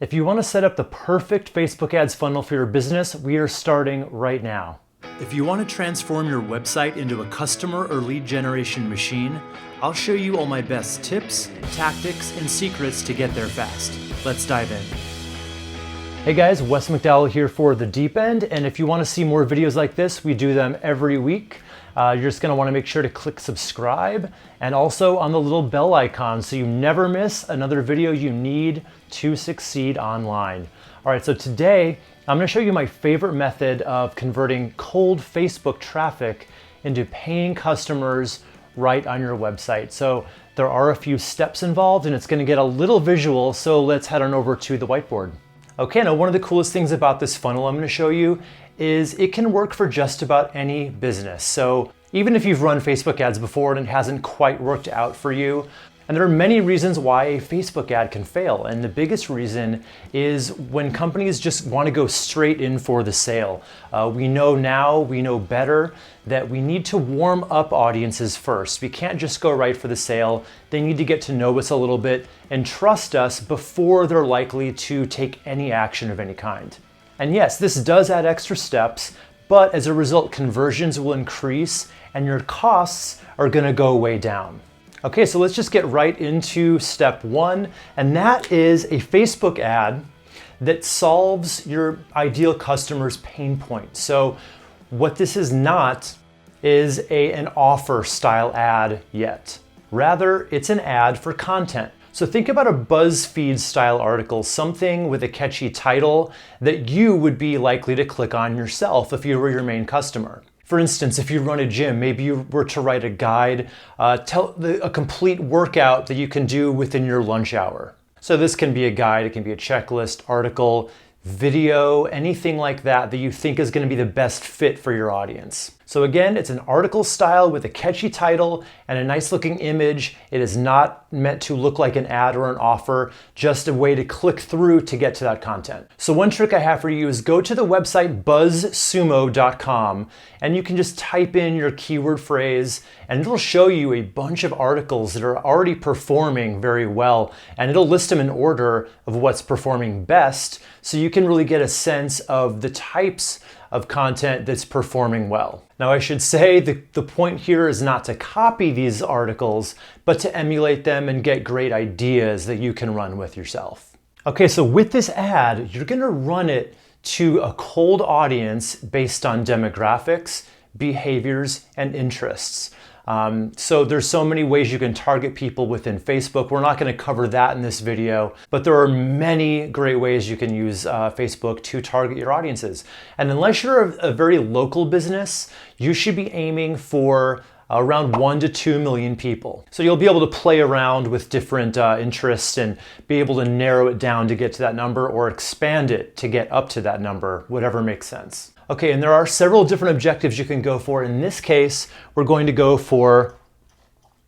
If you want to set up the perfect Facebook ads funnel for your business, we are starting right now. If you want to transform your website into a customer or lead generation machine, I'll show you all my best tips, tactics, and secrets to get there fast. Let's dive in. Hey guys, Wes McDowell here for The Deep End, and if you want to see more videos like this, we do them every week. You're just going to want to make sure to click subscribe and also on the little bell icon so you never miss another video you need to succeed online. All right, so today I'm going to show you my favorite method of converting cold Facebook traffic into paying customers right on your website. So there are a few steps involved and it's going to get a little visual, so let's head on over to the whiteboard. Okay, now one of the coolest things about this funnel I'm going to show you is it can work for just about any business. So even if you've run Facebook ads before and it hasn't quite worked out for you, and there are many reasons why a Facebook ad can fail. And the biggest reason is when companies just want to go straight in for the sale. We know better that we need to warm up audiences first. We can't just go right for the sale. They need to get to know us a little bit and trust us before they're likely to take any action of any kind. And yes, this does add extra steps, but as a result, conversions will increase and your costs are going to go way down. Okay, so let's just get right into step one, and that is a Facebook ad that solves your ideal customer's pain point. So what this is not is an offer style ad yet. Rather, it's an ad for content. So think about a BuzzFeed style article, something with a catchy title that you would be likely to click on yourself if you were your main customer. For instance, if you run a gym, maybe you were to write a guide, a complete workout that you can do within your lunch hour. So this can be a guide, it can be a checklist, article, video, anything like that you think is going to be the best fit for your audience. So again, it's an article style with a catchy title and a nice looking image. It is not meant to look like an ad or an offer, just a way to click through to get to that content. So one trick I have for you is go to the website buzzsumo.com and you can just type in your keyword phrase and it'll show you a bunch of articles that are already performing very well, and it'll list them in order of what's performing best so you can really get a sense of the types of content that's performing well. Now I should say the point here is not to copy these articles, but to emulate them and get great ideas that you can run with yourself. Okay, so with this ad, you're gonna run it to a cold audience based on demographics, behaviors, and interests. So there's so many ways you can target people within Facebook. We're not going to cover that in this video, but there are many great ways you can use Facebook to target your audiences. And unless you're a very local business, you should be aiming for around 1 to 2 million people. So you'll be able to play around with different interests and be able to narrow it down to get to that number or expand it to get up to that number, whatever makes sense. Okay, and there are several different objectives you can go for. In this case, we're going to go for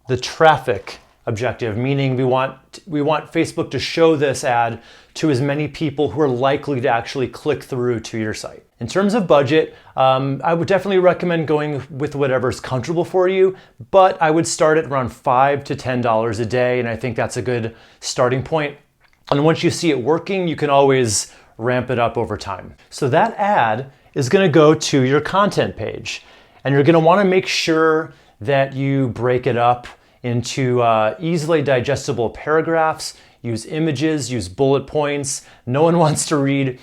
the traffic objective, meaning we want Facebook to show this ad to as many people who are likely to actually click through to your site. In terms of budget, I would definitely recommend going with whatever's comfortable for you, but I would start at around $5 to $10 a day, and I think that's a good starting point. And once you see it working, you can always ramp it up over time. So that ad is going to go to your content page, and you're going to want to make sure that you break it up into easily digestible paragraphs, use images, use bullet points. No one wants to read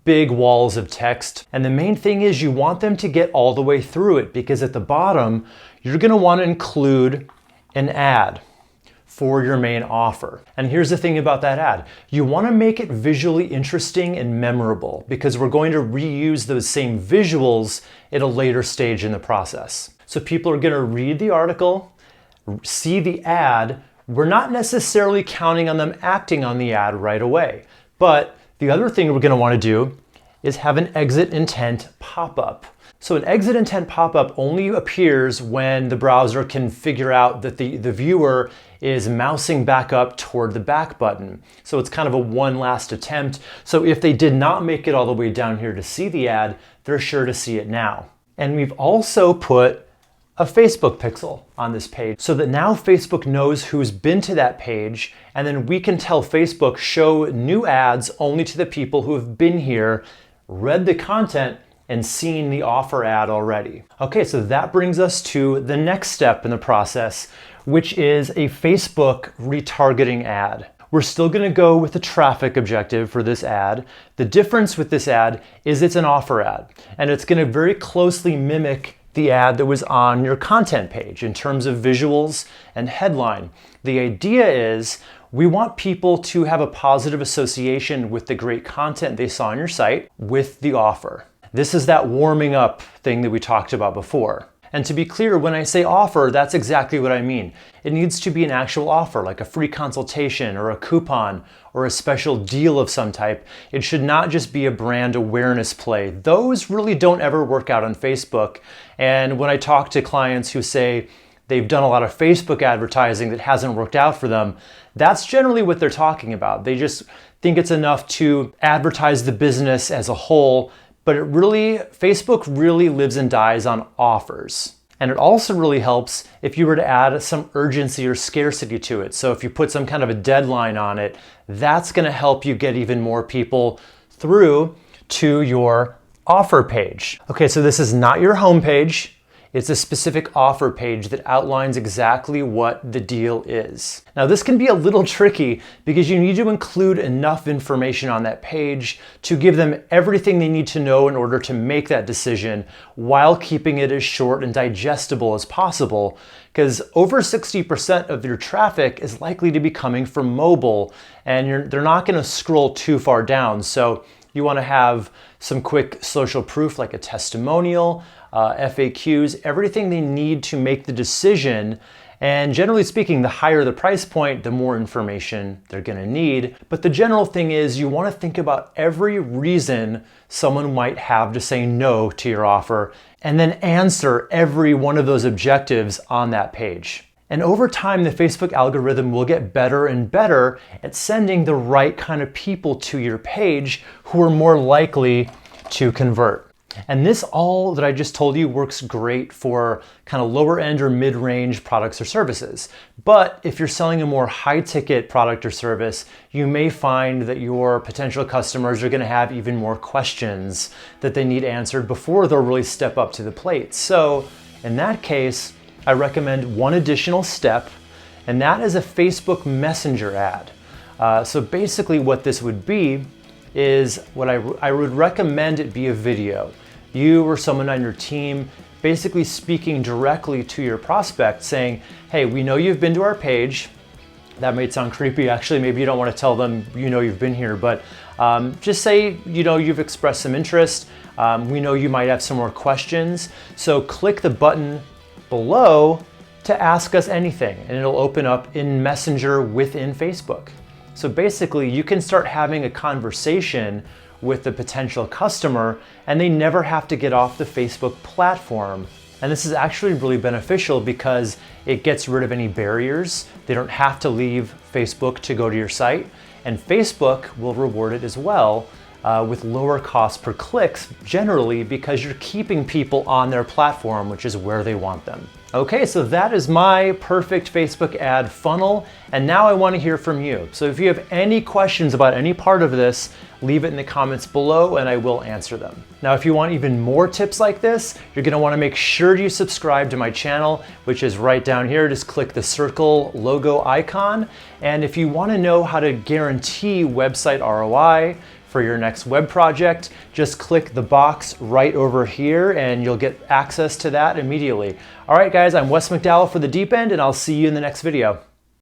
big walls of text. And the main thing is you want them to get all the way through it, because at the bottom, you're going to want to include an ad for your main offer. And here's the thing about that ad. You want to make it visually interesting and memorable, because we're going to reuse those same visuals at a later stage in the process. So people are going to read the article, see the ad. We're not necessarily counting on them acting on the ad right away. But the other thing we're going to want to do is have an exit intent pop-up. So an exit intent pop-up only appears when the browser can figure out that the viewer is mousing back up toward the back button. So it's kind of a one last attempt. So if they did not make it all the way down here to see the ad, they're sure to see it now. And we've also put a Facebook pixel on this page so that now Facebook knows who's been to that page, and then we can tell Facebook show new ads only to the people who have been here, read the content, and seen the offer ad already. Okay, so that brings us to the next step in the process, which is a Facebook retargeting ad. We're still gonna go with the traffic objective for this ad. The difference with this ad is it's an offer ad, and it's gonna very closely mimic the ad that was on your content page in terms of visuals and headline. The idea is we want people to have a positive association with the great content they saw on your site with the offer. This is that warming up thing that we talked about before. And to be clear, when I say offer, that's exactly what I mean. It needs to be an actual offer, like a free consultation or a coupon or a special deal of some type. It should not just be a brand awareness play. Those really don't ever work out on Facebook. And when I talk to clients who say they've done a lot of Facebook advertising that hasn't worked out for them, that's generally what they're talking about. They just think it's enough to advertise the business as a whole, but Facebook really lives and dies on offers. And it also really helps if you were to add some urgency or scarcity to it. So if you put some kind of a deadline on it, that's gonna help you get even more people through to your offer page. Okay, so this is not your home page. It's a specific offer page that outlines exactly what the deal is. Now this can be a little tricky because you need to include enough information on that page to give them everything they need to know in order to make that decision while keeping it as short and digestible as possible, because over 60% of your traffic is likely to be coming from mobile, and they're not gonna scroll too far down. So you wanna have some quick social proof like a testimonial, FAQs, everything they need to make the decision. And generally speaking, the higher the price point, the more information they're gonna need. But the general thing is you wanna think about every reason someone might have to say no to your offer, and then answer every one of those objectives on that page. And over time, the Facebook algorithm will get better and better at sending the right kind of people to your page who are more likely to convert. And this all that I just told you works great for kind of lower end or mid-range products or services. But if you're selling a more high ticket product or service, you may find that your potential customers are gonna have even more questions that they need answered before they'll really step up to the plate. So in that case, I recommend one additional step, and that is a Facebook Messenger ad. So basically what this would be is I would recommend it be a video. You or someone on your team basically speaking directly to your prospect saying, hey, we know you've been to our page. That might sound creepy. Actually, maybe you don't want to tell them you've been here, but just say you've expressed some interest. We know you might have some more questions. So click the button below to ask us anything, and it'll open up in Messenger within Facebook. So basically, you can start having a conversation with the potential customer, and they never have to get off the Facebook platform. And this is actually really beneficial because it gets rid of any barriers. They don't have to leave Facebook to go to your site, and Facebook will reward it as well with lower cost per clicks generally because you're keeping people on their platform, which is where they want them. Okay, so that is my perfect Facebook ad funnel, and now I want to hear from you. So if you have any questions about any part of this, leave it in the comments below and I will answer them. Now, if you want even more tips like this, you're going to want to make sure you subscribe to my channel, which is right down here. Just click the circle logo icon. And if you want to know how to guarantee website ROI for your next web project, just click the box right over here and you'll get access to that immediately. All right, guys, I'm Wes McDowell for The Deep End, and I'll see you in the next video.